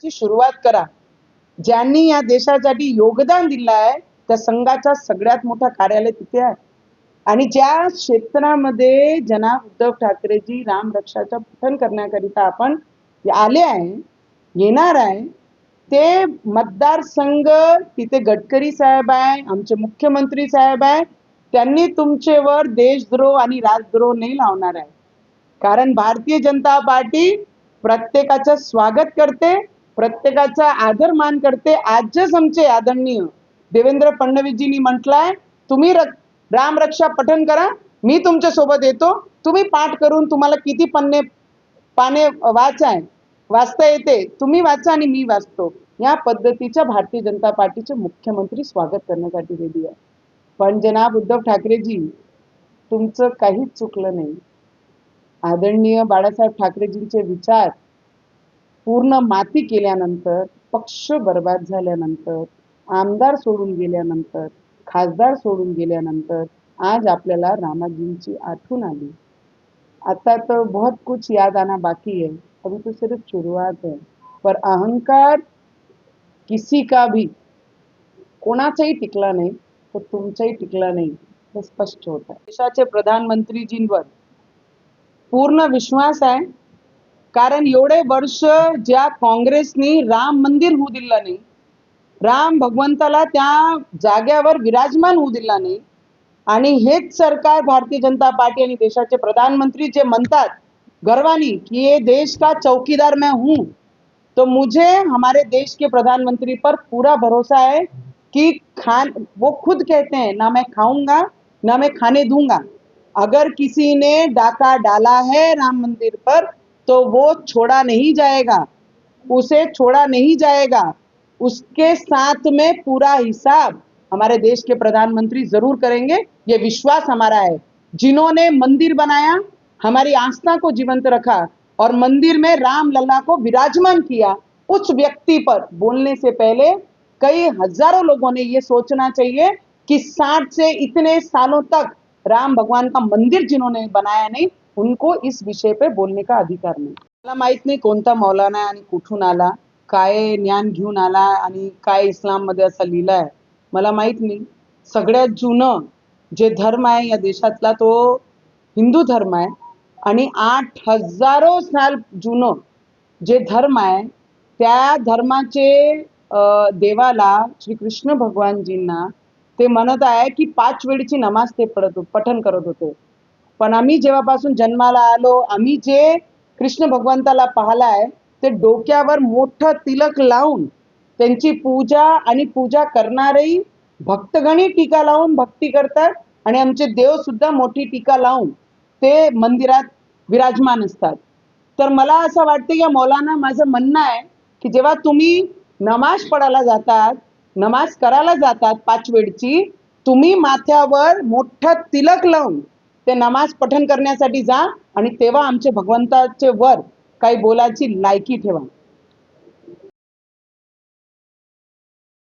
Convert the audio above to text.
ची सुरुवात करा. ज्यांनी या देशासाठी योगदान दिलं आहे त्या संघाचा सगळ्यात मोठा कार्यालय तिथे आहे. आणि ज्या क्षेत्रामध्ये जनाब उद्धव ठाकरेजी राम रक्षाचं पठण करण्याकरिता आपण आले आहे, येणार आहे, ते मतदारसंघ तिथे गडकरी साहेब आहे, आमचे मुख्यमंत्री साहेब आहे, त्यांनी तुमचेवर देशद्रोह आणि राजद्रोह नाही लावणार आहे. कारण भारतीय जनता पार्टी प्रत्येकाचं स्वागत करते, प्रत्येकाचा आदर मान करते. आजच आमचे आदरणीय देवेंद्र फडणवीसजींनी म्हटलंय, तुम्ही राम रक्षा पठण करा, मी तुमच्या सोबत येतो. तुम्ही पाठ करून तुम्हाला किती पाने वाचता येते तुम्ही वाचा आणि मी वाचतो. या पद्धतीच्या भारतीय जनता पार्टीचे मुख्यमंत्री स्वागत करण्यासाठी रेडी आहे. पण जनाब उद्धव ठाकरेजी, तुमचं काहीच चुकलं नाही. आदरणीय बाळासाहेब ठाकरेजींचे विचार पूर्ण माती केल्यानंतर, पक्ष बर्बाद झाल्यानंतर, आमदार सोडून गेल्यानंतर, खासदार सोडून गेल्यानंतर आज आपल्याला रामाजींची आठवण आली. आता तो बहुत कुछ याद आना बाकी है, अभी तो सिर्फ शुरुआत है. पर अहंकार किसी का भी कोणाचाही टिकला नाही, तो तुमचाही टिकला नाही, हे स्पष्ट होत आहे. देशाचे प्रधानमंत्रीजींवर पूर्ण विश्वास आहे. कारण एवढे वर्ष ज्या काँग्रेसनी राम मंदिर होऊ दिलं नाही, राम भगवंताला त्या जाग्यावर विराजमान होऊ दिला नाही, आणि हेच सरकार भारतीय जनता पार्टी आणि देशाचे प्रधानमंत्री जे म्हणतात गर्वानी कि ये देश का चौकीदार मैं हूं, तो मुझे हमारे देश के प्रधानमंत्री पर पूरा भरोसा है कि वो खुद कहते हैं, ना मैं खाऊंगा ना मैं खाने दूंगा. अगर किसी ने डाका डाला है राम मंदिर पर तो वो छोड़ा नहीं जाएगा, उसे छोड़ा नहीं जाएगा. उसके साथ में पूरा हिसाब हमारे देश के प्रधानमंत्री जरूर करेंगे, ये विश्वास हमारा है. जिन्होंने मंदिर बनाया, हमारी आस्था को जीवंत रखा और मंदिर में राम लल्ला को विराजमान किया, उस व्यक्ति पर बोलने से पहले कई हजारों लोगों ने ये सोचना चाहिए कि 60 से इतने सालों तक राम भगवान का मंदिर जिन्होंने बनाया नहीं, उनको इस विषय पे बोलने का अधिकार नाही. मला माहित नाही कोणता मौलाना आहे आणि कुठून आला, काय ज्ञान घेऊन आला आणि काय इस्लाम मध्ये असं लिहिलंय मला माहित नाही. सगळ्यात जुनं जे धर्म आहे या देशातला तो हिंदू धर्म आहे. आणि 8,000 साल जुनं जे धर्म आहे त्या धर्माचे देवाला श्री कृष्ण भगवानजींना ते म्हणत आहे की 5 वेळची नमाज ते पठण करत होते. पण आम्ही जेव्हापासून जन्माला आलो, आम्ही जे कृष्ण भगवंताला पाहलाय ते डोक्यावर मोठं तिलक लावून त्यांची पूजा आणि पूजा करणारेही भक्तगणी टीका लावून भक्ती करतात, आणि आमचे देव सुद्धा मोठी टीका लावून ते मंदिरात विराजमान असतात. तर मला असं वाटतं या मौलाना माझं म्हणणं आहे की जेव्हा तुम्ही नमाज पडायला जातात, नमाज करायला जातात 5 वेळची, तुम्ही माथ्यावर मोठं तिलक लावून ते नमाज पठण करण्यासाठी जा, आणि तेव्हा आमचे भगवंताचे वर काही बोलायची लायकी ठेवा.